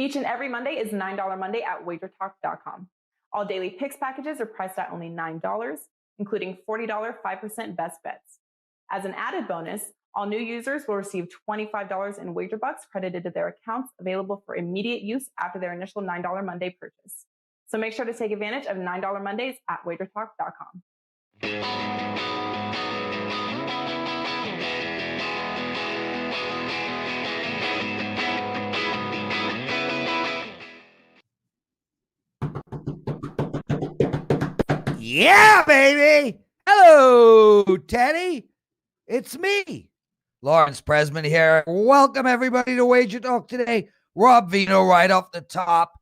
Each and every Monday is $9 Monday at WagerTalk.com. All daily picks packages are priced at only $9, including $40 5% best bets. As an added bonus, all new users will receive $25 in Wager Bucks credited to their accounts, available for immediate use after their initial $9 Monday purchase. So make sure to take advantage of $9 Mondays at WagerTalk.com. Yeah, baby. Hello, Teddy. It's me, Lawrence Presman here. Welcome, everybody, to WagerTalk Today. Rob Veno right off the top.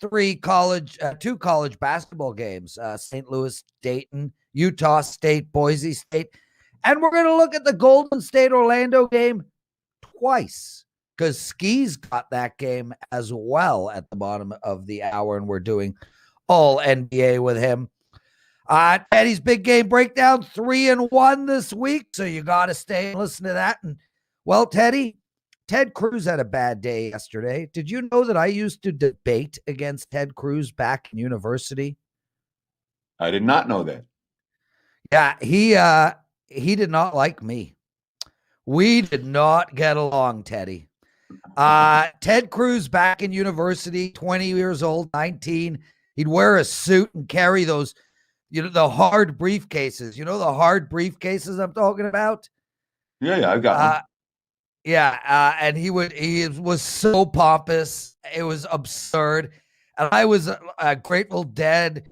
Two college basketball games, St. Louis, Dayton, Utah State, Boise State. And we're going to look at the Golden State-Orlando game twice because Skee's got that game as well at the bottom of the hour, and we're doing all NBA with him. Teddy's big game breakdown, 3-1 this week, so you got to stay and listen to that. And, well, Ted Cruz had a bad day yesterday. Did you know that I used to debate against Ted Cruz back in university? I did not know that. Yeah, he did not like me. We did not get along, Teddy. Ted Cruz back in university, 20 years old, 19. He'd wear a suit and carry those, the hard briefcases. You know the hard briefcases I'm talking about? Yeah, I've got one. And he was so pompous. It was absurd. And I was a Grateful Dead,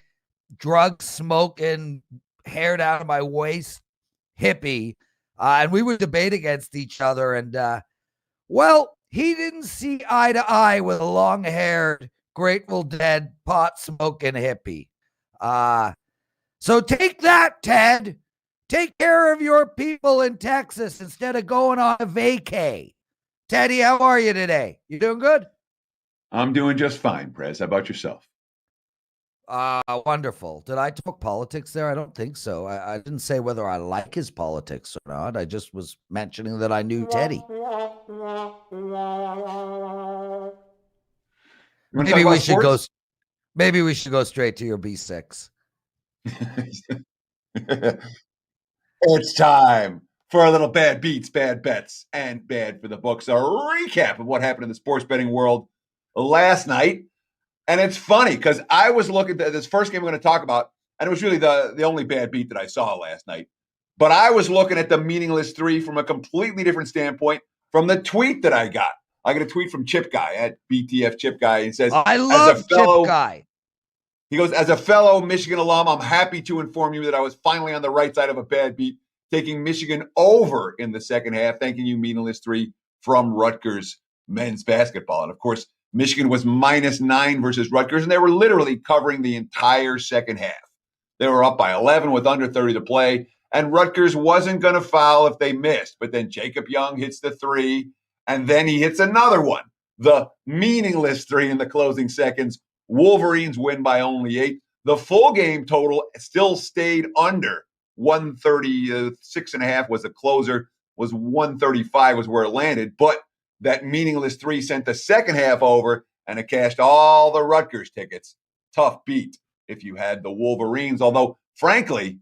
drug smoking, hair down to my waist hippie. And we would debate against each other. And, he didn't see eye to eye with a long-haired, Grateful Dead, pot-smoking hippie. So take that, Ted. Take care of your people in Texas instead of going on a vacay. Teddy, how are you today? You doing good? I'm doing just fine, Prez. How about yourself? Wonderful. Did I talk politics there? I don't think so. I didn't say whether I like his politics or not. I just was mentioning that I knew Teddy. Maybe we should go straight to your B6. It's time for a little bad beats, bad bets, and bad for the books. A recap of what happened in the sports betting world last night. And it's funny because I was looking at this first game we're going to talk about, and it was really the only bad beat that I saw last night. But I was looking at the meaningless three from a completely different standpoint from the tweet that I got. I got a tweet from Chip Guy at BTF Chip Guy. He says, I love Chip Guy. He goes, as a fellow Michigan alum, I'm happy to inform you that I was finally on the right side of a bad beat, taking Michigan over in the second half. Thanking you, meaningless three from Rutgers men's basketball. And, of course, Michigan was -9 versus Rutgers, and they were literally covering the entire second half. They were up by 11 with under 30 to play, and Rutgers wasn't going to foul if they missed. But then Jacob Young hits the three, and then he hits another one, the meaningless three in the closing seconds. Wolverines win by only 8. The full game total still stayed under 136.5 was the closer, was 135 was where it landed. But that meaningless three sent the second half over, and it cashed all the Rutgers tickets. Tough beat if you had the Wolverines. Although, frankly,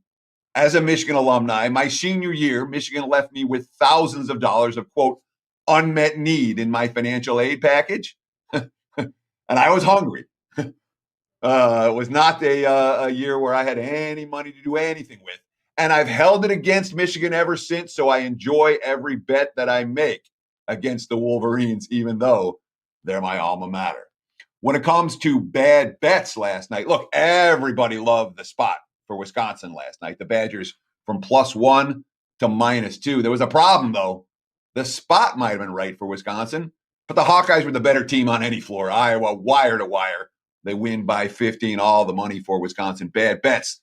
as a Michigan alumni, my senior year, Michigan left me with thousands of dollars of, quote, unmet need in my financial aid package. And I was hungry. It was not a year where I had any money to do anything with. And I've held it against Michigan ever since, so I enjoy every bet that I make against the Wolverines, even though they're my alma mater. When it comes to bad bets last night, look, everybody loved the spot for Wisconsin last night. The Badgers from +1 to -2. There was a problem, though. The spot might have been right for Wisconsin, but the Hawkeyes were the better team on any floor. Iowa, wire to wire. They win by 15, all the money for Wisconsin. Bad bets.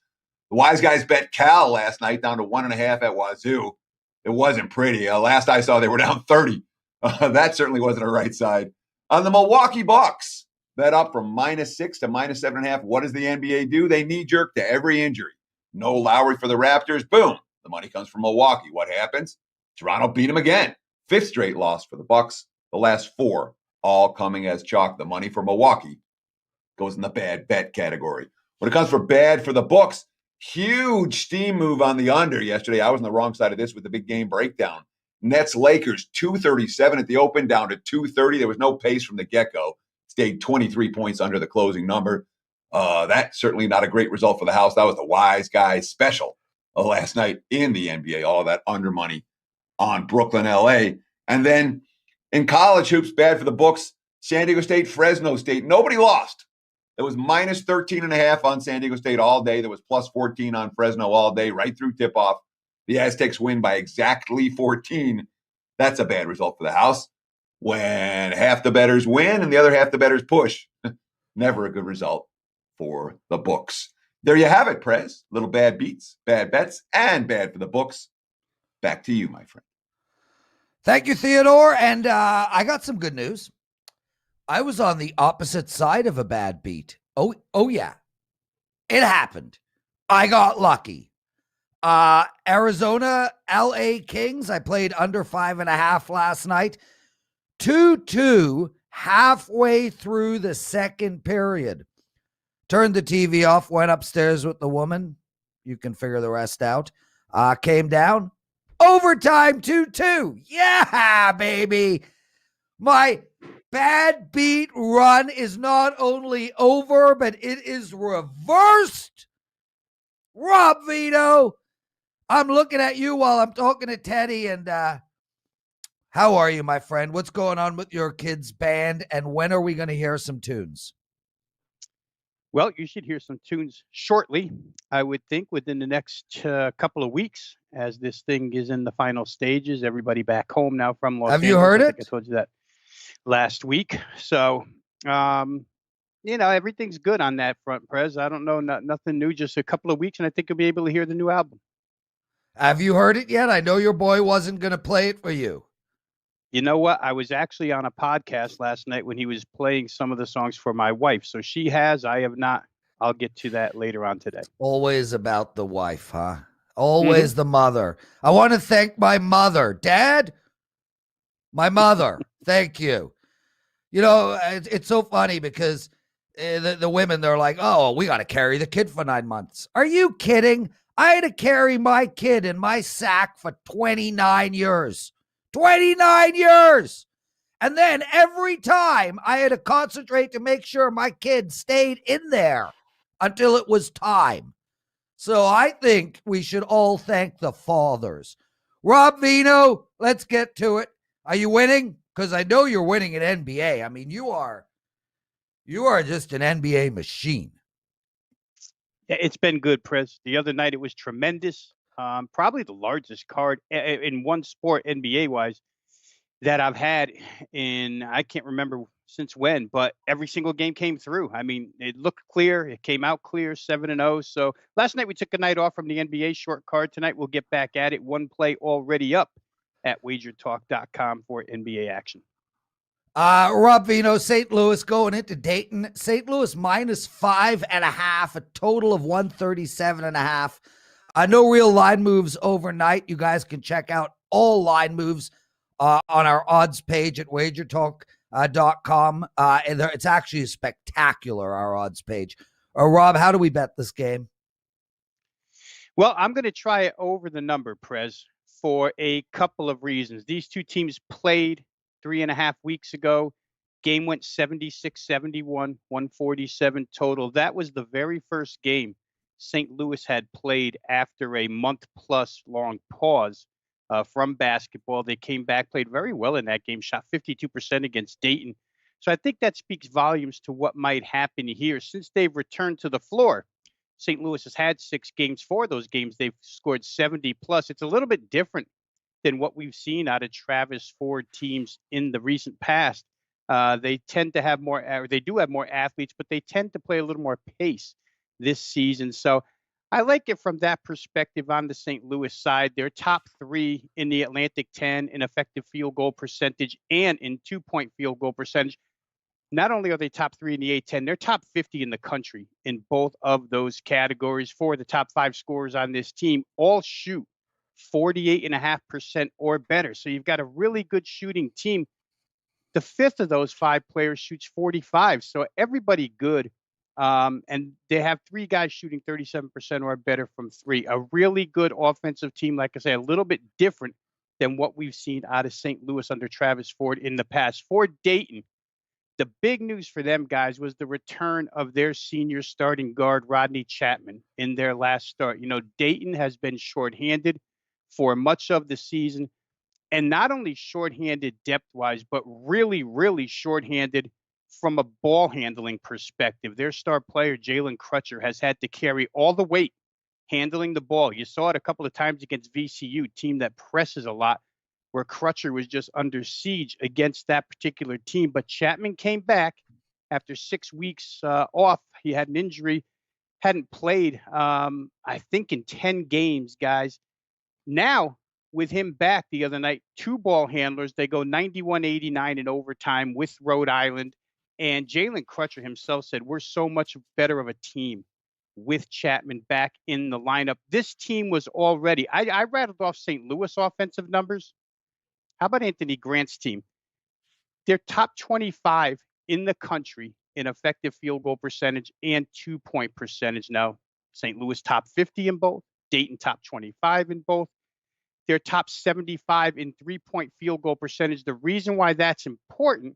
The wise guys bet Cal last night down to 1.5 at Wazoo. It wasn't pretty. Last I saw, they were down 30. That certainly wasn't a right side. On the Milwaukee Bucks, bet up from -6 to -7.5. What does the NBA do? They knee-jerk to every injury. No Lowry for the Raptors. Boom. The money comes from Milwaukee. What happens? Toronto beat them again. 5th straight loss for the Bucks. The last 4 all coming as chalk. The money for Milwaukee goes in the bad bet category. When it comes for bad for the books, huge steam move on the under yesterday. I was on the wrong side of this with the big game breakdown. Nets Lakers 237 at the open, down to 230. There was no pace from the get-go. Stayed 23 points under the closing number. That's certainly not a great result for the house. That was the wise guys special last night in the NBA. All that under money on Brooklyn, LA. And then in college hoops, bad for the books, San Diego State, Fresno State. Nobody lost. It was minus 13.5 on San Diego State all day. There was plus 14 on Fresno all day, right through tip-off. The Aztecs win by exactly 14. That's a bad result for the house. When half the bettors win and the other half the bettors push. Never a good result for the books. There you have it, Prez. Little bad beats, bad bets, and bad for the books. Back to you, my friend. Thank you, Theodore. And I got some good news. I was on the opposite side of a bad beat. Oh yeah. It happened. I got lucky. Arizona, LA Kings. I played under 5.5 last night. 2-2 halfway through the second period. Turned the TV off, went upstairs with the woman. You can figure the rest out. Came down. Overtime 2-2. Yeah, baby. My bad beat run is not only over, but it is reversed. Rob Veno, I'm looking at you while I'm talking to Teddy. And how are you, my friend? What's going on with your kids' band? And when are we going to hear some tunes? Well, you should hear some tunes shortly, I would think, within the next couple of weeks, as this thing is in the final stages. Everybody back home now from Los Angeles. Have you heard it? I told you that last week. So, everything's good on that front, Prez. I don't know, nothing new, just a couple of weeks, and I think you'll be able to hear the new album. Have you heard it yet? I know your boy wasn't going to play it for you. You know what? I was actually on a podcast last night when he was playing some of the songs for my wife. So she has, I have not. I'll get to that later on today. Always about the wife, huh? Always the mother. I want to thank my mother. Dad, my mother. Thank you. You know, it's so funny because the women, they're like, oh, we got to carry the kid for 9 months. Are you kidding? I had to carry my kid in my sack for 29 years. 29 years. And then every time I had to concentrate to make sure my kid stayed in there until it was time. So I think we should all thank the fathers. Rob Veno, let's get to it. Are you winning? Because I know you're winning at NBA. I mean, you are just an NBA machine. Yeah, it's been good, Prez. The other night it was tremendous. Probably the largest card in one sport, NBA-wise, that I've had in, I can't remember since when, but every single game came through. I mean, it looked clear. It came out clear, 7-0. So last night we took a night off from the NBA short card. Tonight we'll get back at it. One play already up at WagerTalk.com for NBA action. Rob Veno, St. Louis going into Dayton. St. Louis minus 5.5, a total of 137.5. No real line moves overnight. You guys can check out all line moves on our odds page at WagerTalk.com. And it's actually spectacular, our odds page. Rob, how do we bet this game? Well, I'm going to try it over the number, Prez, for a couple of reasons. These two teams played 3.5 weeks ago. Game went 76-71, 147 total. That was the very first game St. Louis had played after a month-plus long pause from basketball. They came back, played very well in that game, shot 52% against Dayton. So I think that speaks volumes to what might happen here. Since they've returned to the floor, St. Louis has had 6 games. For those games, they've scored 70+. It's a little bit different than what we've seen out of Travis Ford teams in the recent past. They tend to have more, they do have more athletes, but they tend to play a little more pace this season. So I like it from that perspective on the St. Louis side. They're top 3 in the Atlantic 10 in effective field goal percentage and in 2-point field goal percentage. Not only are they top 3 in the A10, they're top 50 in the country in both of those categories. 4 of the top 5 scorers on this team all shoot 48.5% or better. So you've got a really good shooting team. The fifth of those 5 players shoots 45. So everybody good. And they have 3 guys shooting 37% or better from 3. A really good offensive team, like I say, a little bit different than what we've seen out of St. Louis under Travis Ford in the past. For Dayton, the big news for them, guys, was the return of their senior starting guard, Rodney Chapman, in their last start. Dayton has been shorthanded for much of the season, and not only shorthanded depth-wise, but really, really shorthanded from a ball handling perspective. Their star player, Jalen Crutcher, has had to carry all the weight handling the ball. You saw it a couple of times against VCU, team that presses a lot, where Crutcher was just under siege against that particular team. But Chapman came back after 6 weeks off. He had an injury, hadn't played, I think, in 10 games, guys. Now, with him back the other night, 2 ball handlers, they go 91-89 in overtime with Rhode Island. And Jalen Crutcher himself said, we're so much better of a team with Chapman back in the lineup. This team was already, I rattled off St. Louis offensive numbers. How about Anthony Grant's team? They're top 25 in the country in effective field goal percentage and 2-point percentage. Now, St. Louis top 50 in both, Dayton top 25 in both. They're top 75 in 3-point field goal percentage. The reason why that's important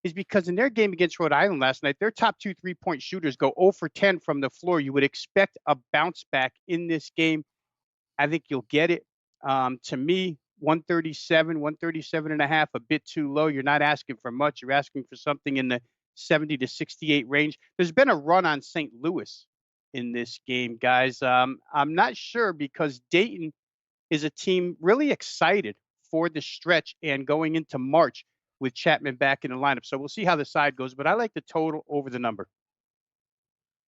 is because in their game against Rhode Island last night, their top 2 3-point shooters go 0 for 10 from the floor. You would expect a bounce back in this game. I think you'll get it. To me, 137 and a half, a bit too low. You're not asking for much. You're asking for something in the 70 to 68 range. There's been a run on St. Louis in this game, guys. I'm not sure, because Dayton is a team really excited for the stretch and going into March with Chapman back in the lineup. So we'll see how the side goes, but I like the total over the number.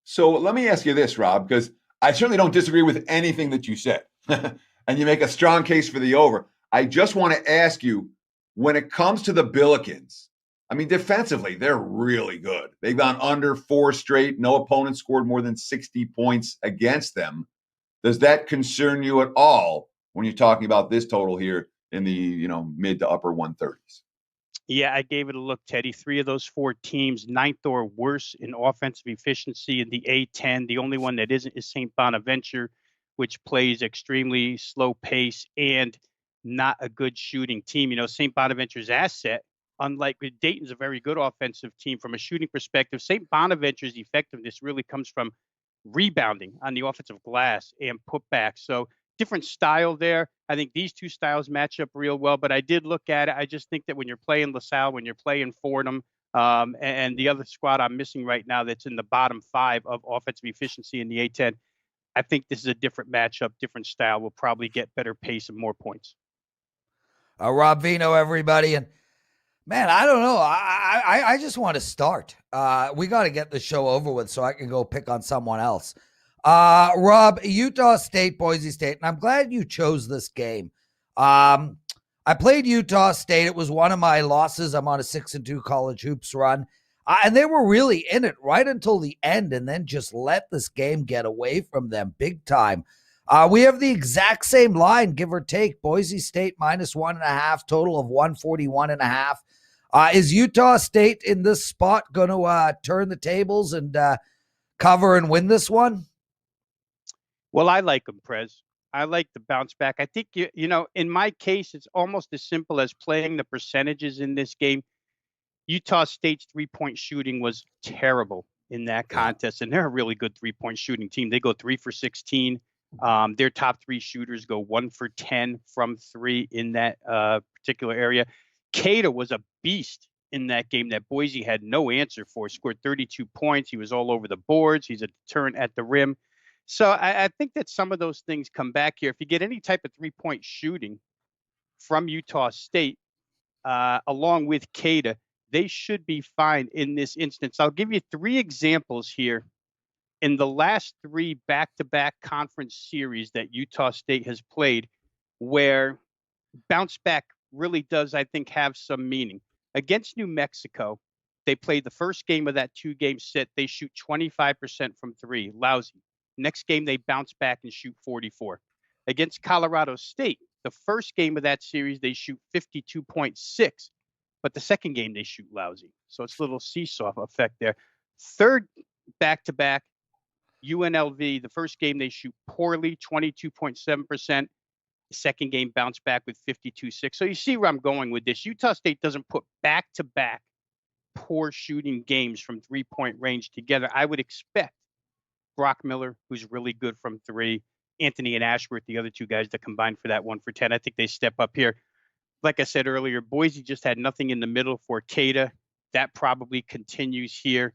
So let me ask you this, Rob, because I certainly don't disagree with anything that you said. And you make a strong case for the over. I just want to ask you, when it comes to the Billikens, I mean, defensively, they're really good. They've gone under 4 straight. No opponent scored more than 60 points against them. Does that concern you at all when you're talking about this total here in the mid to upper 130s? Yeah, I gave it a look, Teddy. 3 of those 4 teams, 9th or worse in offensive efficiency in the A10. The only one that isn't is St. Bonaventure, which plays extremely slow pace and not a good shooting team. St. Bonaventure's asset, unlike Dayton's a very good offensive team from a shooting perspective. St. Bonaventure's effectiveness really comes from rebounding on the offensive glass and putback. So different style there. I think these 2 styles match up real well, but I did look at it. I just think that when you're playing LaSalle, when you're playing Fordham, and the other squad I'm missing right now that's in the bottom 5 of offensive efficiency in the A10, I think this is a different matchup, different style. We'll probably get better pace and more points. Rob Veno, everybody. And man, I don't know. I just want to start. We got to get the show over with so I can go pick on someone else. Rob, Utah State, Boise State, and I'm glad you chose this game. I played Utah State. It was one of my losses. I'm on a 6-2 college hoops run. And they were really in it right until the end, and then just let this game get away from them big time. We have the exact same line, give or take. Boise State -1.5, total of 141.5. Is Utah State in this spot going to turn the tables and cover and win this one? Well, I like them, Prez. I like the bounce back. I think, in my case, it's almost as simple as playing the percentages in this game. Utah State's 3-point shooting was terrible in that contest, and they're a really good 3-point shooting team. They go 3 for 16. Their top 3 shooters go 1 for 10 from 3 in that particular area. Cater was a beast in that game that Boise had no answer for. Scored 32 points. He was all over the boards. He's a deterrent at the rim. So I think that some of those things come back here. If you get any type of 3-point shooting from Utah State, along with Cater, they should be fine in this instance. I'll give you 3 examples here. In the last 3 back-to-back conference series that Utah State has played, where bounce back really does, I think, have some meaning. Against New Mexico, they played the first game of that 2-game set. They shoot 25% from 3, lousy. Next game, they bounce back and shoot 44. Against Colorado State, the first game of that series, they shoot 52.6. but the second game they shoot lousy. So it's a little seesaw effect there. Third back-to-back, UNLV, the first game they shoot poorly, 22.7%. The second game bounced back with 52.6. So you see where I'm going with this. Utah State doesn't put back-to-back poor shooting games from three-point range together. I would expect Brock Miller, who's really good from three, Anthony and Ashworth, the other two guys that combined for that 1 for 10. I think they step up here. Like I said earlier, Boise just had nothing in the middle for Cada. That probably continues here.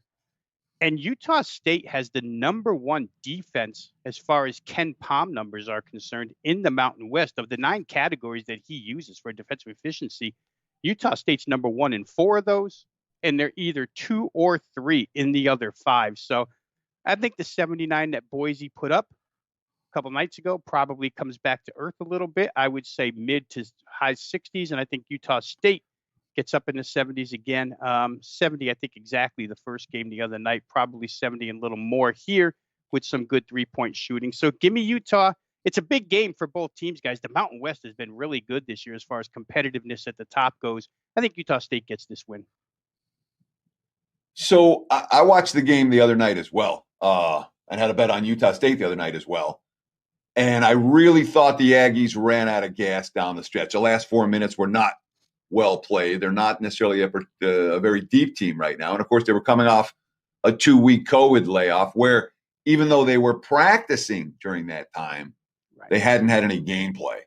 And Utah State has the #1 defense as far as Ken Palm numbers are concerned in the Mountain West. Of the 9 categories that he uses for defensive efficiency, Utah State's #1 in 4 of those, and they're either 2 or 3 in the other 5. So I think the 79 that Boise put up a couple nights ago probably comes back to earth a little bit. I would say mid to high 60s, and I think Utah State gets up in the 70s again. 70, I think exactly the first game the other night, probably 70 and a little more here with some good three-point shooting. So give me Utah. It's a big game for both teams, guys. The Mountain West has been really good this year as far as competitiveness at the top goes. I think Utah State gets this win. So I watched the game the other night as well, and had a bet on Utah State the other night as well. And I really thought the Aggies ran out of gas down the stretch. The last 4 minutes were not well played. They're not necessarily a very deep team right now. And, of course, they were coming off a 2-week COVID layoff where even though they were practicing during that time, they hadn't had any gameplay.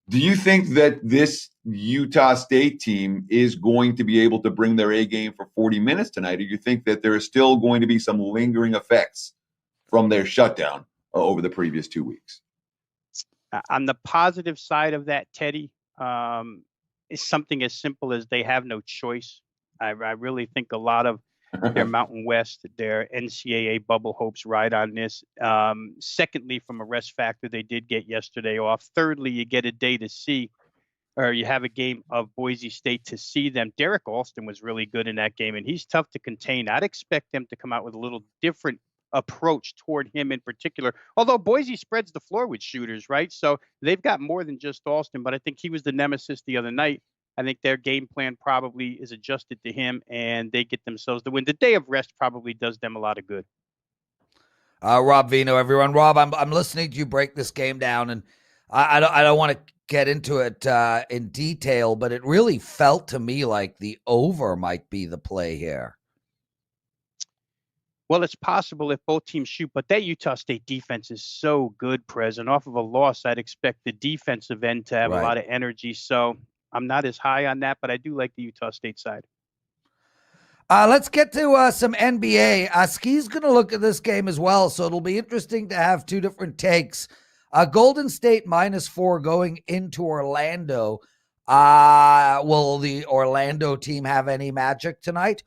Do you think that this Utah State team is going to be able to bring their A game for 40 minutes tonight? Or do you think that there is still going to be some lingering effects from their shutdown over the previous 2 weeks? On the positive side of that, Teddy, is something as simple as they have no choice. I really think a lot of their Mountain West, their NCAA bubble hopes ride on this. Secondly, from a rest factor, they did get yesterday off. Thirdly, you get a day to see, or you have a game of Boise State to see them. Derek Alston was really good in that game, and he's tough to contain. I'd expect them to come out with a little different approach toward him in particular, although Boise spreads the floor with shooters, right? So they've got more than just Alston, but I think he was the nemesis the other night. I think their game plan probably is adjusted to him, and they get themselves the win. The day of rest probably does them a lot of good. Rob Veno, everyone. Rob, I'm listening to you break this game down, and I don't want to get into it in detail, but it really felt to me like the over might be the play here. Well, it's possible if both teams shoot, but that Utah State defense is so good, Prez. And off of a loss, I'd expect the defensive end to have a lot of energy. So I'm not as high on that, but I do like the Utah State side. Let's get to some NBA. Skee's going to look at this game as well, so it'll be interesting to have two different takes. Golden State -4 going into Orlando. Will the Orlando team have any magic tonight?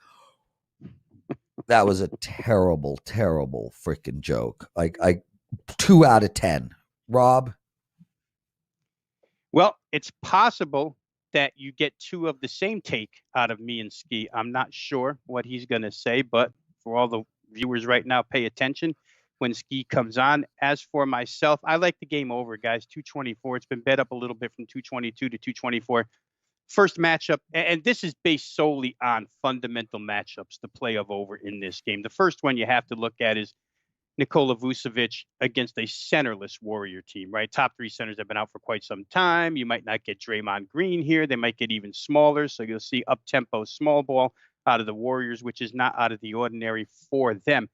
That was a terrible, terrible freaking joke. Like 2 out of 10. Rob? Well, it's possible that you get 2 of the same take out of me and Skee. I'm not sure what he's going to say, but for all the viewers right now, pay attention when Skee comes on. As for myself, I like the game over, guys. 224. It's been bet up a little bit from 222 to 224. First matchup, and this is based solely on fundamental matchups, the play of over in this game. The first one you have to look at is Nikola Vucevic against a centerless Warrior team, right? Top 3 centers have been out for quite some time. You might not get Draymond Green here. They might get even smaller. So you'll see up-tempo small ball out of the Warriors, which is not out of the ordinary for them.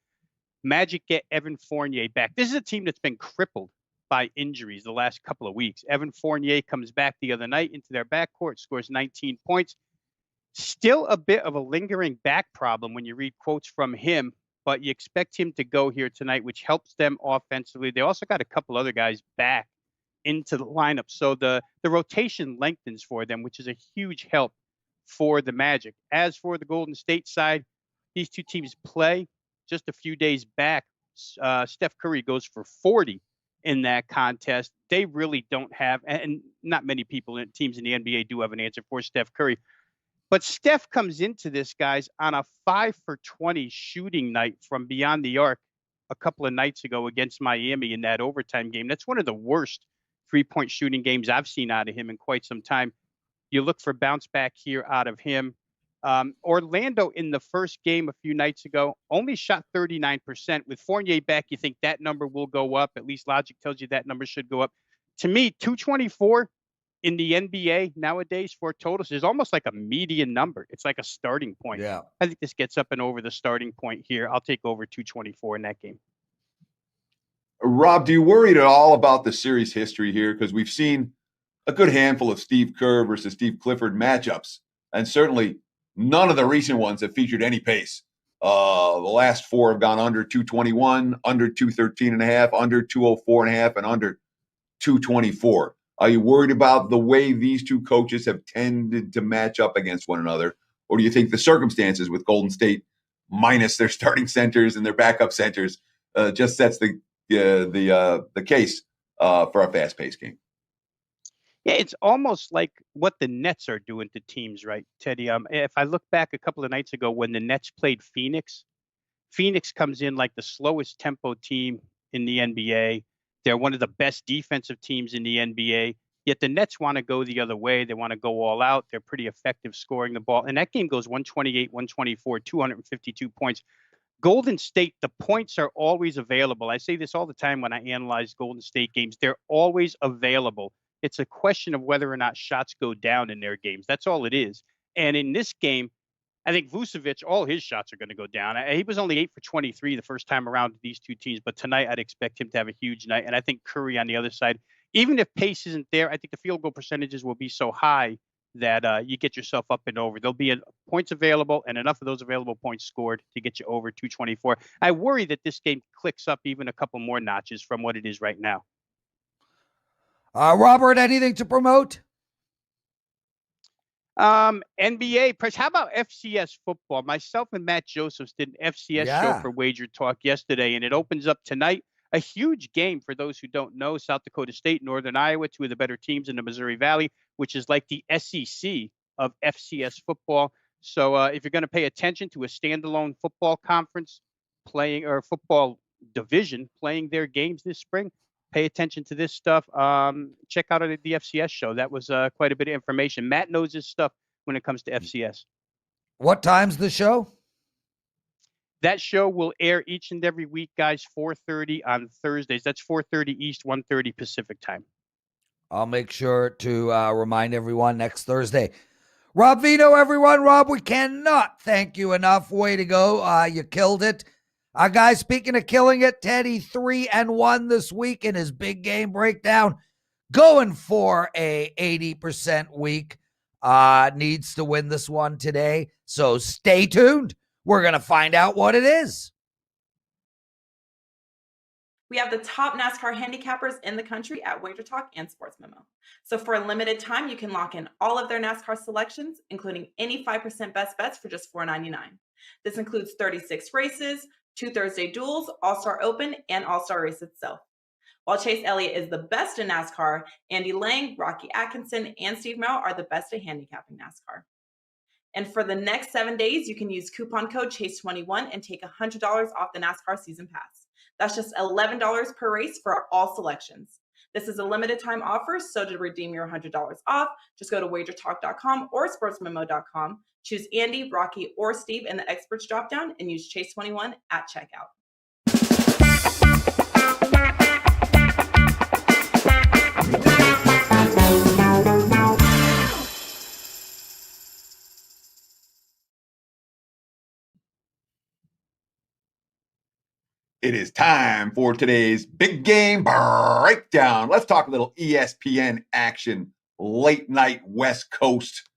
Magic get Evan Fournier back. This is a team that's been crippled by injuries the last couple of weeks. Evan Fournier comes back the other night into their backcourt, scores 19 points. Still a bit of a lingering back problem when you read quotes from him, but you expect him to go here tonight, which helps them offensively. They also got a couple other guys back into the lineup. So the rotation lengthens for them, which is a huge help for the Magic. As for the Golden State side, these two teams play just a few days back. Steph Curry goes for 40 in that contest. They really don't have, and not many people in teams in the NBA do have an answer for Steph Curry. But Steph comes into this, guys, on a 5 for 20 shooting night from beyond the arc a couple of nights ago against Miami in that overtime game. That's one of the worst three-point shooting games I've seen out of him in quite some time. You look for bounce back here out of him. Orlando in the first game a few nights ago only shot 39%. With Fournier back, you think that number will go up. At least logic tells you that number should go up. To me, 224 in the NBA nowadays for totals is almost like a median number. It's like a starting point. Yeah. I think this gets up and over the starting point here. I'll take over 224 in that game. Rob, do you worry at all about the series history here? Because we've seen a good handful of Steve Kerr versus Steve Clifford matchups, and certainly none of the recent ones have featured any pace. The last four have gone under 221, under 213.5, under 204.5, and under 224. Are you worried about the way these two coaches have tended to match up against one another? Or do you think the circumstances with Golden State minus their starting centers and their backup centers just sets the case for a fast-paced game? Yeah, it's almost like what the Nets are doing to teams, right, Teddy? If I look back a couple of nights ago when the Nets played Phoenix, Phoenix comes in like the slowest tempo team in the NBA. They're one of the best defensive teams in the NBA. Yet the Nets want to go the other way. They want to go all out. They're pretty effective scoring the ball. And that game goes 128, 124, 252 points. Golden State, the points are always available. I say this all the time when I analyze Golden State games. They're always available. It's a question of whether or not shots go down in their games. That's all it is. And in this game, I think Vucevic, all his shots are going to go down. He was only 8 for 23 the first time around with these two teams, but tonight I'd expect him to have a huge night. And I think Curry on the other side, even if pace isn't there, I think the field goal percentages will be so high that you get yourself up and over. There'll be points available and enough of those available points scored to get you over 224. I worry that this game clicks up even a couple more notches from what it is right now. Robert, anything to promote? NBA press. How about FCS football? Myself and Matt Josephs did an FCS show for Wager Talk yesterday, and it opens up tonight. A huge game for those who don't know. South Dakota State, Northern Iowa, two of the better teams in the Missouri Valley, which is like the SEC of FCS football. So if you're going to pay attention to a standalone football conference playing or football division playing their games this spring, pay attention to this stuff. Check out the FCS show. That was quite a bit of information. Matt knows his stuff when it comes to FCS. What time's the show? That show will air each and every week, guys, 4:30 on Thursdays. That's 4:30 East, 1:30 Pacific time. I'll make sure to remind everyone next Thursday. Rob Veno, everyone. Rob, we cannot thank you enough. Way to go. You killed it. Guys, speaking of killing it, Teddy 3-1 this week in his big game breakdown. Going for a 80% week. Needs to win this one today. So stay tuned. We're going to find out what it is. We have the top NASCAR handicappers in the country at WagerTalk and Sports Memo. So for a limited time, you can lock in all of their NASCAR selections, including any 5% best bets for just $4.99. This includes 36 races, 2 Thursday duels, All-Star Open, and All-Star Race itself. While Chase Elliott is the best in NASCAR, Andy Lang, Rocky Atkinson, and Steve Merrill are the best at handicapping NASCAR. And for the next 7 days, you can use coupon code CHASE21 and take $100 off the NASCAR Season Pass. That's just $11 per race for all selections. This is a limited time offer, so to redeem your $100 off, just go to WagerTalk.com or SportsMemo.com, choose Andy, Rocky, or Steve in the Experts dropdown, and use CHASE21 at checkout. It is time for today's big game breakdown. Let's talk a little ESPN action. Late night West Coast.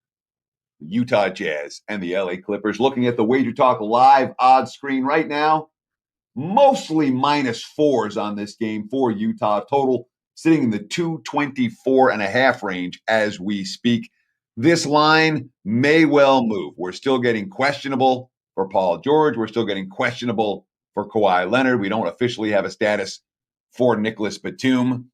Utah Jazz and the LA Clippers. Looking at the Wager Talk live odds screen right now, mostly -4s on this game for Utah. Total sitting in the 224.5 range as we speak. This line may well move. We're still getting questionable for Paul George. We're still getting questionable for Kawhi Leonard. We don't officially have a status for Nicholas Batum.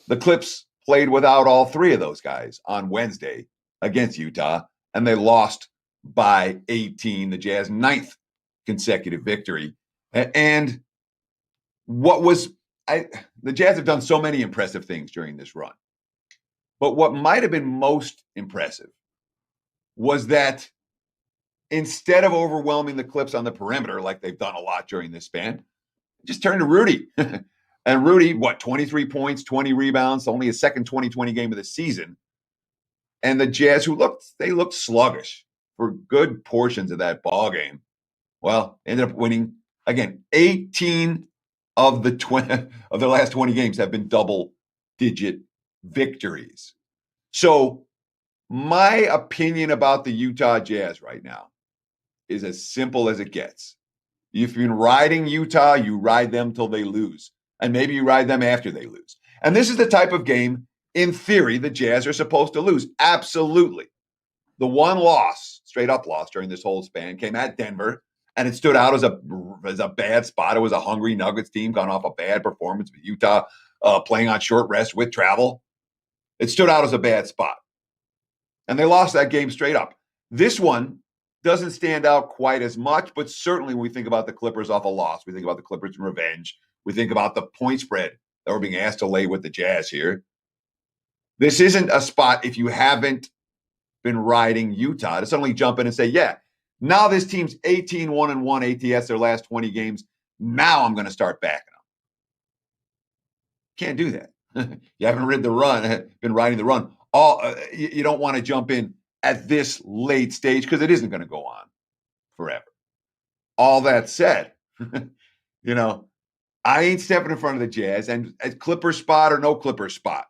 The Clips played without all three of those guys on Wednesday against Utah, and they lost by 18, the Jazz 9th consecutive victory. And the Jazz have done so many impressive things during this run. But what might have been most impressive was that instead of overwhelming the Clips on the perimeter, like they've done a lot during this span, just turn to Rudy. And Rudy, 23 points, 20 rebounds, only his second 20-20 game of the season. And the Jazz, they looked sluggish for good portions of that ball game. Well, ended up winning again. 18 of the last 20 games have been double-digit victories. So my opinion about the Utah Jazz right now is as simple as it gets. If you've been riding Utah, you ride them till they lose. And maybe you ride them after they lose. And this is the type of game, in theory, the Jazz are supposed to lose. Absolutely. The one loss, straight up loss during this whole span, came at Denver, and it stood out as a bad spot. It was a hungry Nuggets team gone off a bad performance with Utah playing on short rest with travel. It stood out as a bad spot. And they lost that game straight up. This one doesn't stand out quite as much, but certainly when we think about the Clippers off a loss, we think about the Clippers in revenge. We think about the point spread that we're being asked to lay with the Jazz here. This isn't a spot if you haven't been riding Utah to suddenly jump in and say, yeah, now this team's 18-1-1 ATS their last 20 games. Now I'm going to start backing them. Can't do that. You haven't been riding the run. You don't want to jump in at this late stage because it isn't going to go on forever. All that said, I ain't stepping in front of the Jazz, and at Clipper spot or no Clipper spot.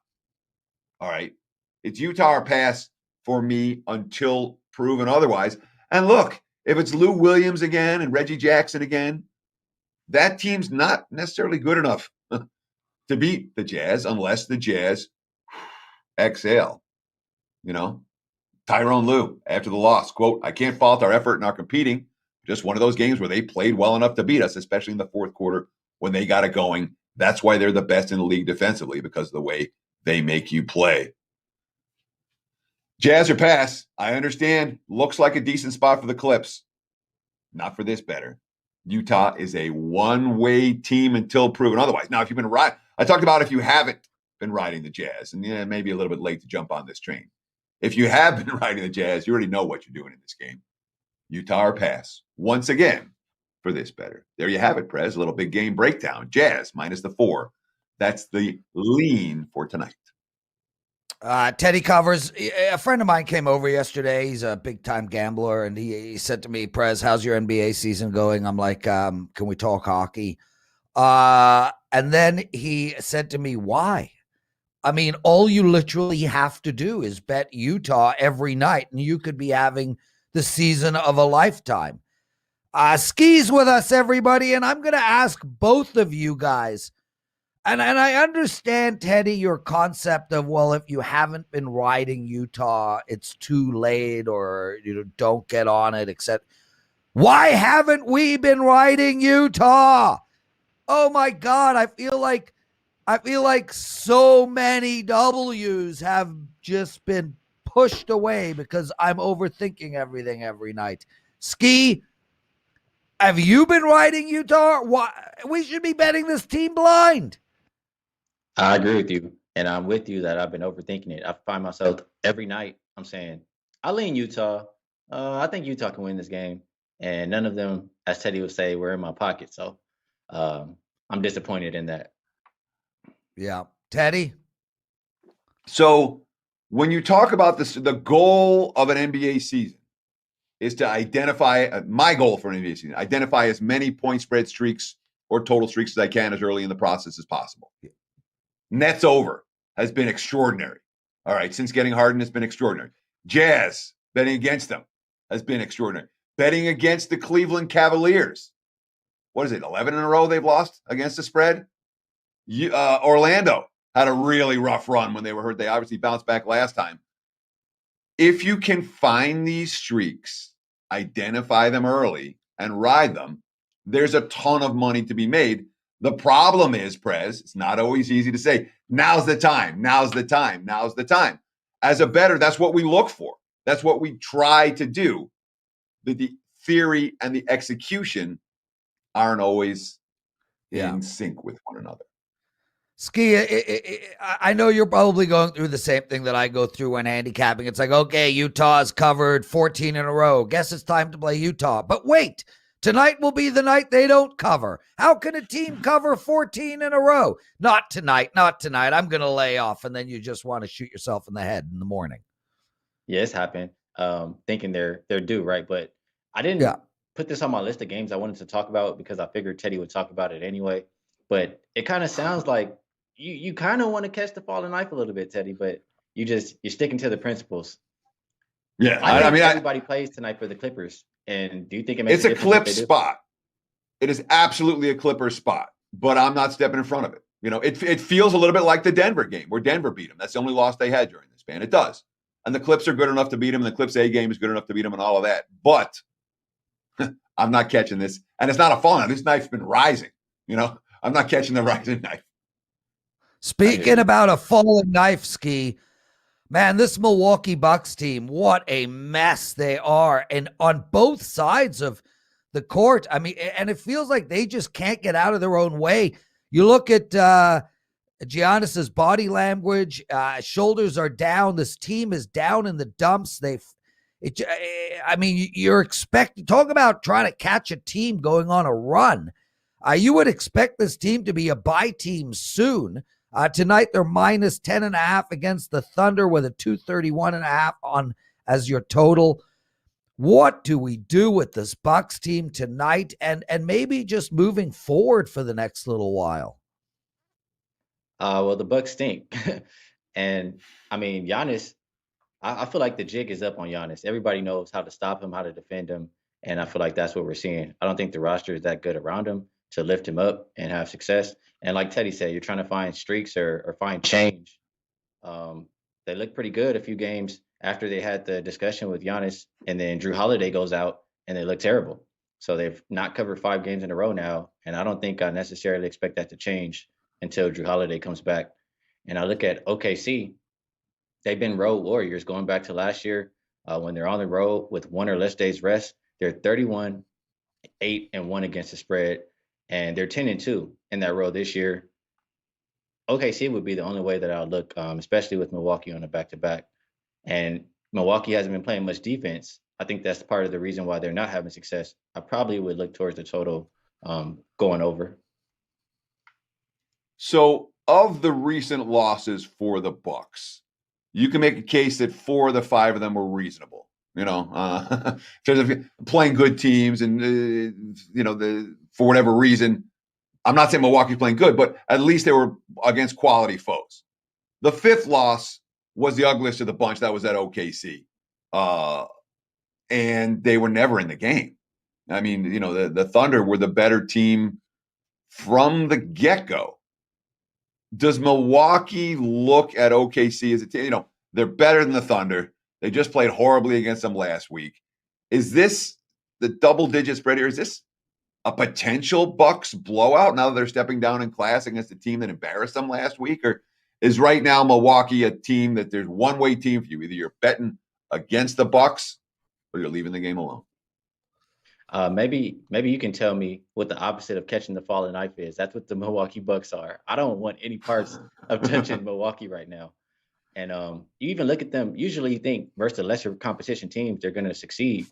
All right. It's Utah or pass for me until proven otherwise. And look, if it's Lou Williams again and Reggie Jackson again, that team's not necessarily good enough to beat the Jazz unless the Jazz exhale. Tyrone Lue, after the loss, quote, "I can't fault our effort in our competing. Just one of those games where they played well enough to beat us, especially in the fourth quarter when they got it going. That's why they're the best in the league defensively, because of the way they make you play." Jazz or pass, I understand. Looks like a decent spot for the Clips. Not for this better. Utah is a one-way team until proven otherwise. Now, if you've been I talked about if you haven't been riding the Jazz, and maybe a little bit late to jump on this train. If you have been riding the Jazz, you already know what you're doing in this game. Utah or pass. Once again, for this better. There you have it, Prez. A little big game breakdown. Jazz minus the 4. That's the lean for tonight. Teddy Covers, a friend of mine came over yesterday. He's a big-time gambler, and he said to me, "Prez, how's your NBA season going?" I'm like, can we talk hockey? And then he said to me, "Why? I mean, all you literally have to do is bet Utah every night, and you could be having the season of a lifetime." Skee's with us, everybody, and I'm going to ask both of you guys, and I understand, Teddy, your concept of, well, if you haven't been riding Utah, it's too late, or don't get on it, except why haven't we been riding Utah? Oh my God, I feel like so many W's have just been pushed away because I'm overthinking everything every night. Skee, have you been riding Utah? Why we should be betting this team blind? I agree with you, and I'm with you that I've been overthinking it. I find myself every night, I'm saying, I lean Utah. I think Utah can win this game, and none of them, as Teddy would say, were in my pocket. So I'm disappointed in that. Yeah. Teddy? So when you talk about this, the goal of an NBA season is to identify, my goal for an NBA season, identify as many point spread streaks or total streaks as I can as early in the process as possible. Nets over has been extraordinary. All right, since getting Harden, it's been extraordinary. Jazz, betting against them, has been extraordinary. Betting against the Cleveland Cavaliers. What is it, 11 in a row they've lost against the spread? Orlando had a really rough run when they were hurt. They obviously bounced back last time. If you can find these streaks, identify them early, and ride them, there's a ton of money to be made. The problem is, Prez, it's not always easy to say, now's the time, now's the time, now's the time. As a bettor, that's what we look for. That's what we try to do. The theory and the execution aren't always in sync with one another. Skee, I know you're probably going through the same thing that I go through when handicapping. It's like, okay, Utah's covered 14 in a row. Guess it's time to play Utah. But wait, tonight will be the night they don't cover. How can a team cover 14 in a row? Not tonight, not tonight. I'm going to lay off. And then you just want to shoot yourself in the head in the morning. Yeah, it's happened. Thinking they're due, right? But I didn't put this on my list of games I wanted to talk about because I figured Teddy would talk about it anyway. But it kind of sounds like you kind of want to catch the falling knife a little bit, Teddy, but you're sticking to the principles. Yeah, I mean, everybody plays tonight for the Clippers, and do you think it makes it's a Clip spot? It is absolutely a Clipper spot, but I'm not stepping in front of it. You know, it feels a little bit like the Denver game where Denver beat them. That's the only loss they had during this span. It does, and the Clips are good enough to beat them, and the Clips A game is good enough to beat them, and all of that. But I'm not catching this, and it's not a falling knife. This knife's been rising. You know, I'm not catching the rising knife. Speaking about a falling knife, Skee, man, this Milwaukee Bucks team, what a mess they are. And on both sides of the court, I mean, and it feels like they just can't get out of their own way. You look at Giannis's body language, shoulders are down. This team is down in the dumps. You're expecting, talk about trying to catch a team going on a run. You would expect this team to be a bye team soon. Tonight, they're minus 10.5 against the Thunder with a 231.5 on as your total. What do we do with this Bucks team tonight and maybe just moving forward for the next little while? Well, the Bucks stink. And, I mean, Giannis, I feel like the jig is up on Giannis. Everybody knows how to stop him, how to defend him, and I feel like that's what we're seeing. I don't think the roster is that good around him to lift him up and have success. And like Teddy said, you're trying to find streaks or find change. They look pretty good a few games after they had the discussion with Giannis, and then Drew Holiday goes out and they look terrible. So they've not covered 5 games in a row now, and I don't think I necessarily expect that to change until Drew Holiday comes back. And I look at OKC, they've been road warriors going back to last year. When they're on the road with 1 or less days rest, they're 31, 8-1 against the spread. And they're 10-2 in that row this year. OKC would be the only way that I would look, especially with Milwaukee on a back-to-back. And Milwaukee hasn't been playing much defense. I think that's part of the reason why they're not having success. I probably would look towards the total going over. So, of the recent losses for the Bucks, you can make a case that 4 of the 5 of them were reasonable. You know, in terms of playing good teams and, for whatever reason, I'm not saying Milwaukee's playing good, but at least they were against quality foes. The 5th loss was the ugliest of the bunch. That was at OKC. And they were never in the game. I mean, the Thunder were the better team from the get-go. Does Milwaukee look at OKC as a team? They're better than the Thunder. They just played horribly against them last week. Is this the double-digit spread here? Is this a potential Bucks blowout now that they're stepping down in class against a team that embarrassed them last week? Or is right now Milwaukee a team that there's one-way team for you? Either you're betting against the Bucks or you're leaving the game alone. Maybe you can tell me what the opposite of catching the falling knife is. That's what the Milwaukee Bucks are. I don't want any parts of touching Milwaukee right now. And you even look at them, usually you think versus the lesser competition teams, they're going to succeed,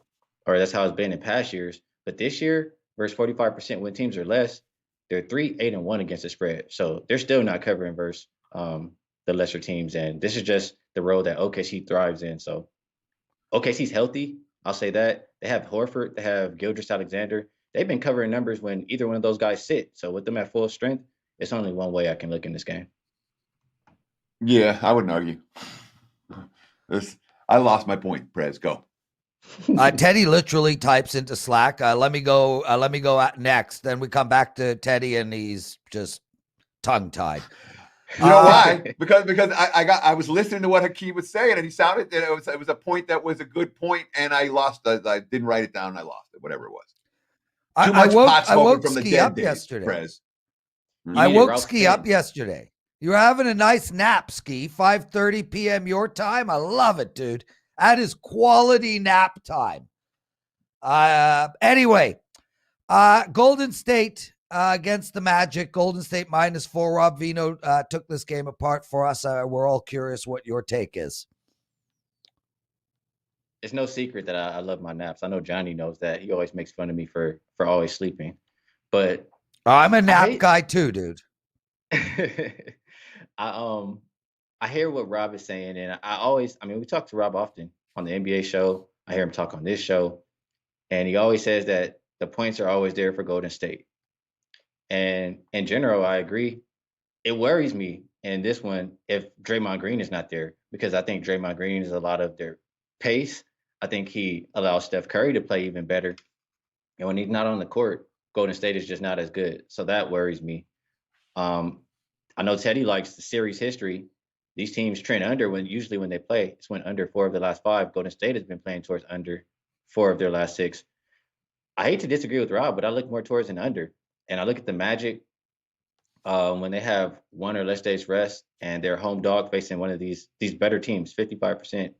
or that's how it's been in past years. But this year, versus 45% when teams are less, they're 3-8-1 against the spread. So they're still not covering versus the lesser teams. And this is just the road that OKC thrives in. So OKC's healthy. I'll say that. They have Horford. They have Gilgeous-Alexander. They've been covering numbers when either one of those guys sit. So with them at full strength, it's only one way I can look in this game. Yeah, I wouldn't argue. I lost my point. Prez, go. Teddy literally types into Slack. Let me go at next. Then we come back to Teddy, and he's just tongue-tied. You know why? Because I was listening to what Hakeem was saying, and he sounded it was a point that was a good point, and I lost. I didn't write it down, and I lost it. Whatever it was. Too much pot smoking from the Skee dead up days, yesterday. Prez. I woke Skee up yesterday. You were having a nice nap, Skee. 5:30 p.m. your time. I love it, dude. That is quality nap time. Anyway, Golden State against the Magic. Golden State -4. Rob Veno took this game apart for us. We're all curious what your take is. It's no secret that I love my naps. I know Johnny knows that. He always makes fun of me for always sleeping. But I'm a nap guy too, dude. I hear what Rob is saying, and we talk to Rob often on the NBA show. I hear him talk on this show, and he always says that the points are always there for Golden State. And in general, I agree. It worries me in this one if Draymond Green is not there, because I think Draymond Green is a lot of their pace. I think he allows Steph Curry to play even better. And when he's not on the court, Golden State is just not as good. So that worries me. I know Teddy likes the series history. These teams trend under when they play. It's went under 4 of the last 5. Golden State has been playing towards under 4 of their last 6. I hate to disagree with Rob, but I look more towards an under. And I look at the Magic when they have 1 or less days rest and they're home dog facing one of these better teams, 55%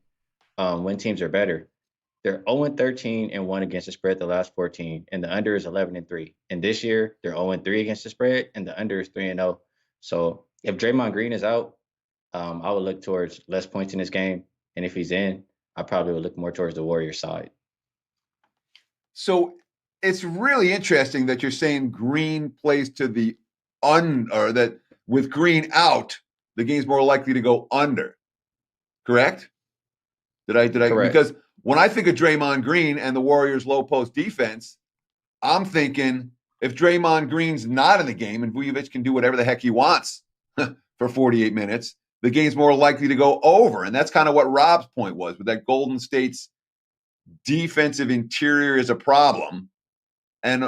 when teams are better. They're 0-13 and 1 against the spread the last 14, and the under is 11-3. And this year, they're 0-3 against the spread, and the under is 3-0. So if Draymond Green is out, I would look towards less points in this game. And if he's in, I probably would look more towards the Warriors side. So it's really interesting that you're saying Green plays to the or that with Green out, the game's more likely to go under. Correct? Did I? Correct. Because when I think of Draymond Green and the Warriors' low post defense, I'm thinking if Draymond Green's not in the game and Vujovic can do whatever the heck he wants for 48 minutes, the game's more likely to go over. And that's kind of what Rob's point was, with that Golden State's defensive interior is a problem. And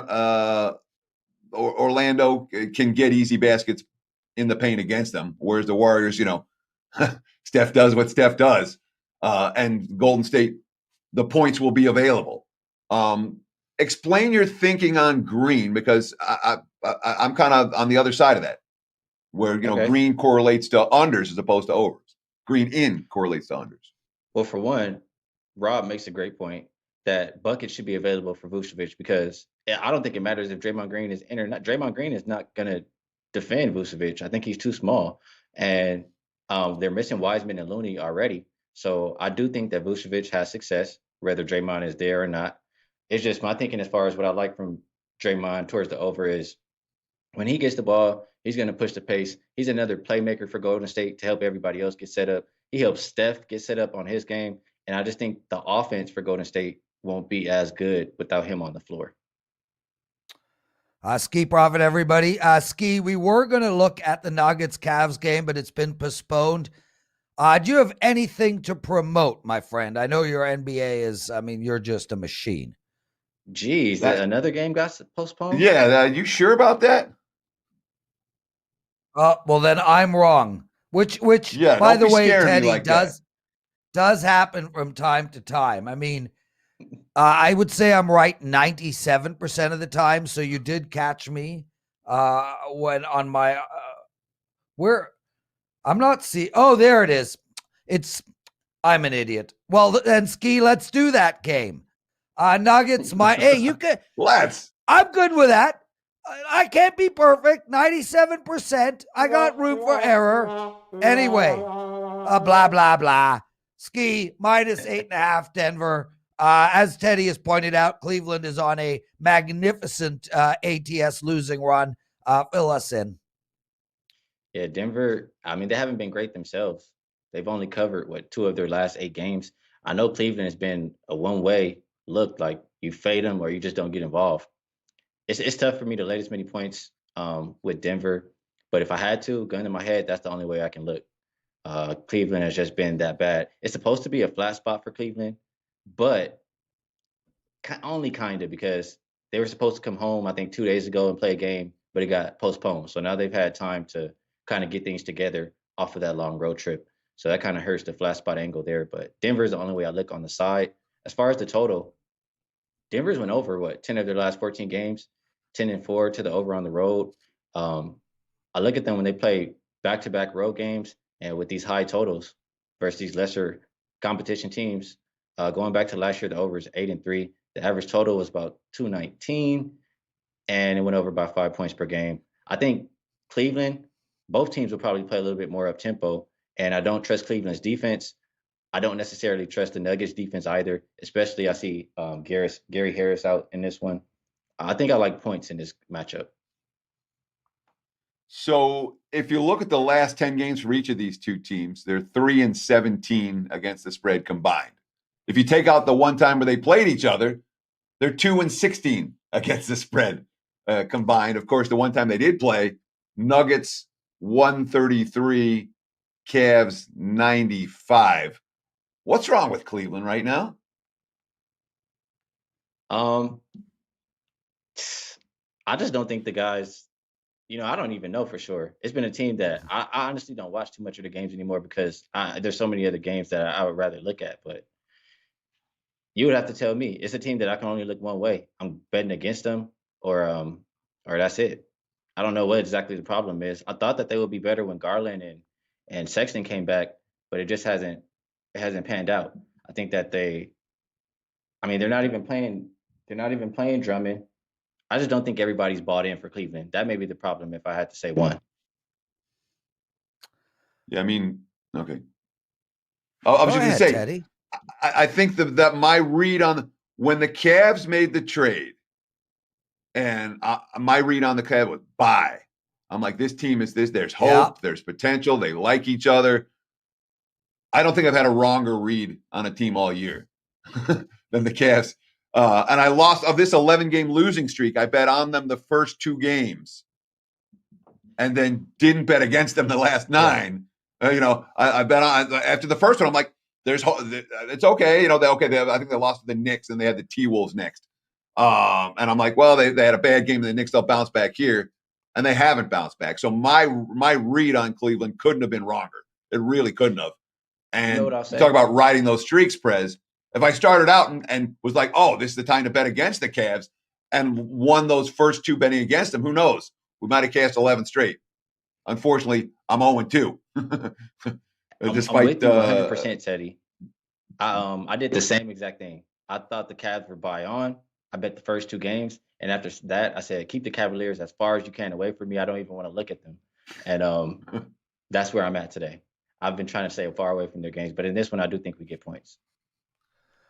Orlando can get easy baskets in the paint against them, whereas the Warriors, Steph does what Steph does. And Golden State, the points will be available. Explain your thinking on Green, because I'm kind of on the other side of that, where Okay. Green correlates to unders as opposed to overs. Green in correlates to unders. Well, for one, Rob makes a great point that buckets should be available for Vucevic, because I don't think it matters if Draymond Green is in or not. Draymond Green is not going to defend Vucevic. I think he's too small. And they're missing Wiseman and Looney already. So I do think that Vucevic has success, whether Draymond is there or not. It's just my thinking as far as what I like from Draymond towards the over is when he gets the ball, he's going to push the pace. He's another playmaker for Golden State to help everybody else get set up. He helps Steph get set up on his game. And I just think the offense for Golden State won't be as good without him on the floor. Skee Profit, everybody. Skee, we were going to look at the Nuggets-Cavs game, but it's been postponed. Do you have anything to promote, my friend? I know your NBA is, you're just a machine. Geez, another game got postponed? Yeah, you sure about that? Well, then I'm wrong. Which Yeah, by don't the be way, scaring me Teddy, like that. does happen from time to time. I would say I'm right 97% of the time. So you did catch me when on my I'm not see. Oh, there it is. I'm an idiot. Well, then Skee, let's do that game. Nuggets, hey, you can. Let's. I'm good with that. I can't be perfect. 97%. I got room for error. Anyway, blah, blah, blah. Skee, -8.5 Denver. As Teddy has pointed out, Cleveland is on a magnificent ATS losing run. Fill us in. Yeah, Denver, they haven't been great themselves. They've only covered, 2 of their last 8 games. I know Cleveland has been a one-way look, like you fade them or you just don't get involved. It's tough for me to lay this many points with Denver, but if I had to, gun to my head, that's the only way I can look. Cleveland has just been that bad. It's supposed to be a flat spot for Cleveland, but only kind of, because they were supposed to come home, I think, 2 days ago and play a game, but it got postponed. So now they've had time to kind of get things together off of that long road trip. So that kind of hurts the flat spot angle there. But Denver is the only way I look on the side. As far as the total, Denver's went over, 10 of their last 14 games, 10-4 to the over on the road. I look at them when they play back-to-back road games and with these high totals versus these lesser competition teams. Going back to last year, the over is 8-3. The average total was about 219. and it went over by 5 points per game. I think Cleveland, both teams will probably play a little bit more up tempo, and I don't trust Cleveland's defense. I don't necessarily trust the Nuggets defense either, especially I see Gary Harris out in this one. I think I like points in this matchup. So if you look at the last 10 games for each of these two teams, they're 3-17 against the spread combined. If you take out the one time where they played each other, they're 2-16 against the spread combined. Of course, the one time they did play, Nuggets 133, Cavs 95. What's wrong with Cleveland right now? I just don't think the guys, I don't even know for sure. It's been a team that I honestly don't watch too much of the games anymore because there's so many other games that I would rather look at. But you would have to tell me. It's a team that I can only look one way. I'm betting against them, or that's it. I don't know what exactly the problem is. I thought that they would be better when Garland and Sexton came back, but it just hasn't panned out. I think that they're not even playing Drummond. I just don't think everybody's bought in for Cleveland. That may be the problem if I had to say one. Yeah, okay. I was just going to say, Teddy. I think that my read on when the Cavs made the trade, and my read on the Cavs was buy. I'm like, this team is this. There's hope. There's potential. They like each other. I don't think I've had a wronger read on a team all year than the Cavs. And I lost of this 11-game losing streak. I bet on them the first 2 games and then didn't bet against them the last 9. I bet on after the first one. I'm like, there's it's okay. I think they lost to the Knicks and they had the T-Wolves next. And I'm like, well, they had a bad game and the Knicks, they'll bounce back here. And they haven't bounced back. So my read on Cleveland couldn't have been wronger. It really couldn't have. And talk about riding those streaks, Prez. If I started out and was like, oh, this is the time to bet against the Cavs and won those first 2 betting against them, who knows? We might have cast 11 straight. Unfortunately, I'm 0-2. Despite, I'm with you 100%, Teddy. I did the same exact thing. I thought the Cavs were buy on. I bet the first 2 games. And after that, I said, keep the Cavaliers as far as you can away from me. I don't even want to look at them. And that's where I'm at today. I've been trying to stay far away from their games. But in this one, I do think we get points.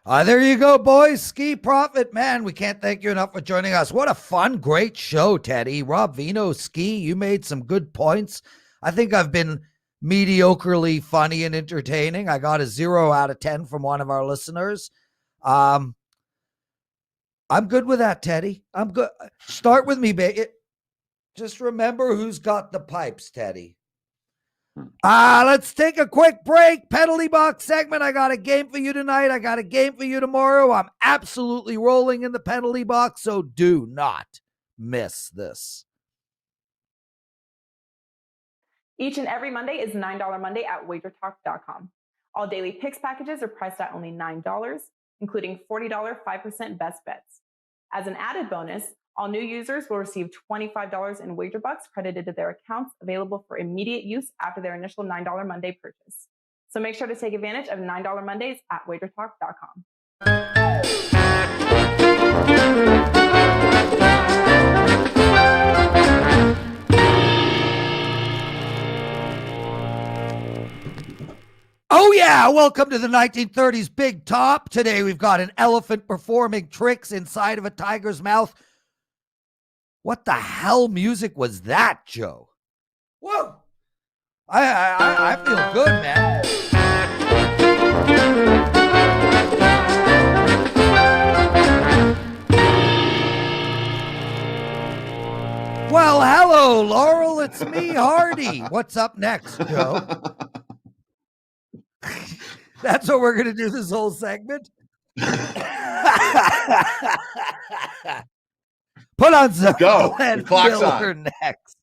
There you go, boys. Skee Profit, man. We can't thank you enough for joining us. What a fun, great show, Teddy. Rob, Veno, Skee, you made some good points. I think I've been mediocrely funny and entertaining. I got a 0 out of 10 from one of our listeners. I'm good with that, Teddy. I'm good. Start with me, baby. Just remember who's got the pipes, Teddy. Let's take a quick break. Penalty box segment. I got a game for you tonight. I got a game for you tomorrow. I'm absolutely rolling in the penalty box, so do not miss this. Each and every Monday is $9 Monday at WagerTalk.com. All daily picks packages are priced at only $9, including $40 5% best bets. As an added bonus, all new users will receive $25 in wager bucks credited to their accounts, available for immediate use after their initial $9 Monday purchase. So make sure to take advantage of $9 Mondays at WagerTalk.com. Oh yeah, welcome to the 1930s Big Top. Today we've got an elephant performing tricks inside of a tiger's mouth. What the hell music was that, Joe? Whoa! I feel good, man. Well, hello, Laurel. It's me, Hardy. What's up next, Joe? That's what we're going to do this whole segment. Put on some Go. Glenn The clock's Miller on. next.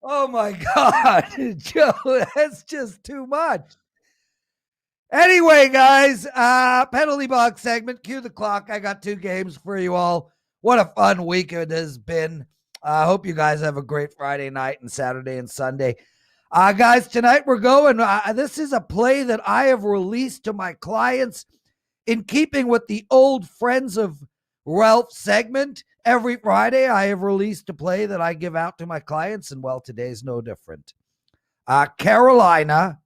Oh my God, Joe, that's just too much. Anyway, guys, penalty box segment. Cue the clock. I got 2 games for you all. What a fun week it has been. I hope you guys have a great Friday night and Saturday and Sunday. Guys, tonight we're going. This is a play that I have released to my clients in keeping with the old Friends of Ralph segment. Every Friday, I have released a play that I give out to my clients, and well, today's no different. Carolina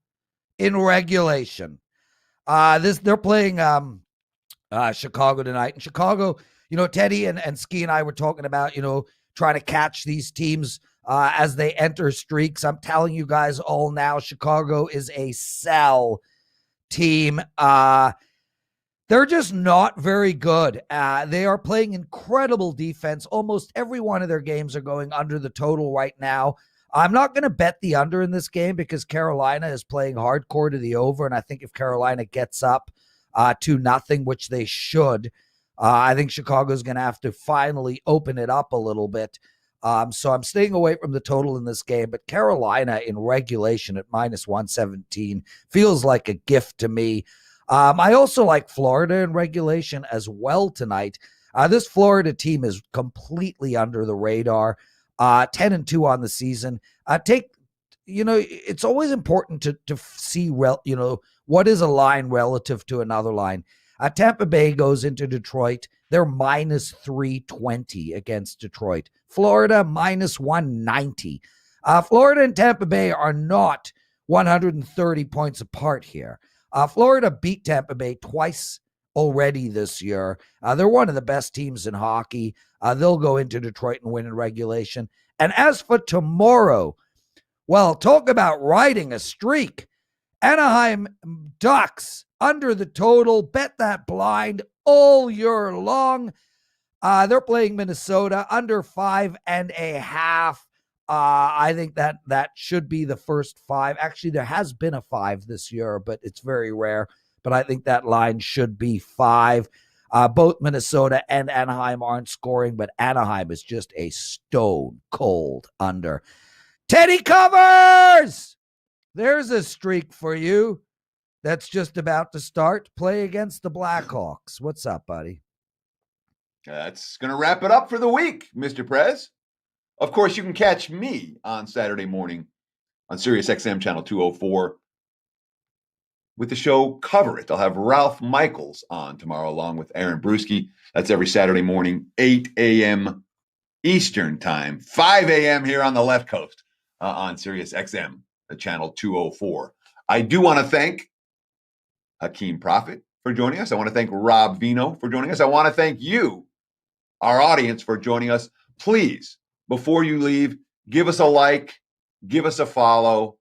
in regulation. They're playing Chicago tonight. And Chicago, Teddy and Skee and I were talking about, trying to catch these teams as they enter streaks. I'm telling you guys all now, Chicago is a sell team. They're just not very good. They are playing incredible defense. Almost every one of their games are going under the total right now. I'm not going to bet the under in this game because Carolina is playing hardcore to the over, and I think if Carolina gets up 2-0, which they should, I think Chicago's going to have to finally open it up a little bit. So I'm staying away from the total in this game, but Carolina in regulation at -117 feels like a gift to me. I also like Florida in regulation as well tonight. This Florida team is completely under the radar. 10-2 on the season. It's always important to see, what is a line relative to another line. Tampa Bay goes into Detroit. They're -320 against Detroit. Florida -190. Florida and Tampa Bay are not 130 points apart here. Florida beat Tampa Bay twice already this year. They're one of the best teams in hockey. They'll go into Detroit and win in regulation. And as for tomorrow, well, talk about riding a streak. Anaheim Ducks under the total. Bet that blind all year long. They're playing Minnesota under 5.5. I think that should be the first 5. Actually, there has been a 5 this year, but it's very rare. But I think that line should be 5. Both Minnesota and Anaheim aren't scoring, but Anaheim is just a stone cold under. Teddy Covers! There's a streak for you that's just about to start. Play against the Blackhawks. What's up, buddy? That's going to wrap it up for the week, Mr. Prez. Of course, you can catch me on Saturday morning on Sirius XM channel 204 with the show Cover It. I'll have Ralph Michaels on tomorrow along with Aaron Brewski. That's every Saturday morning, 8 a.m. Eastern time, 5 a.m. here on the left coast on Sirius XM, the channel 204. I do want to thank Hakeem Prophet for joining us. I want to thank Rob Veno for joining us. I want to thank you, our audience, for joining us. Please, before you leave, give us a like, give us a follow,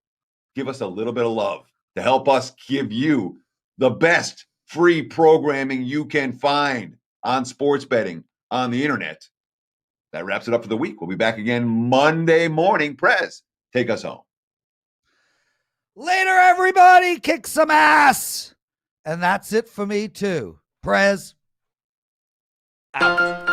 give us a little bit of love to help us give you the best free programming you can find on sports betting on the internet. That wraps it up for the week. We'll be back again Monday morning. Prez, take us home. Later, everybody. Kick some ass. And that's it for me, too. Prez, out.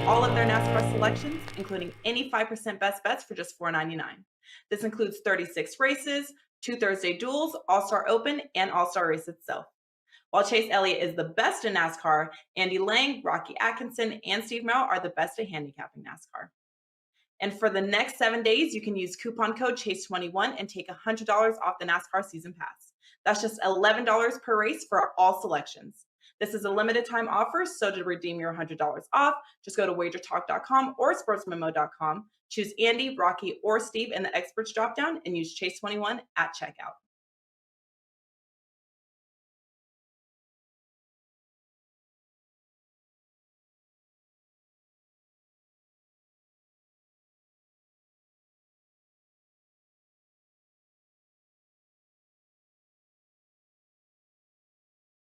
All of their Nascar selections, including any 5% best bets for just $4.99. This includes 36 races, 2 Thursday duels, All-Star Open, and All-Star Race itself. While Chase Elliott is the best in NASCAR, Andy Lang, Rocky Atkinson, and Steve Merrill are the best at handicapping NASCAR. And for the next 7 days, you can use coupon code CHASE21 and take $100 off the NASCAR Season Pass. That's just $11 per race for all selections. This is a limited time offer, so to redeem your $100 off, just go to WagerTalk.com or SportsMemo.com, choose Andy, Rocky, or Steve in the Experts dropdown, and use Chase21 at checkout.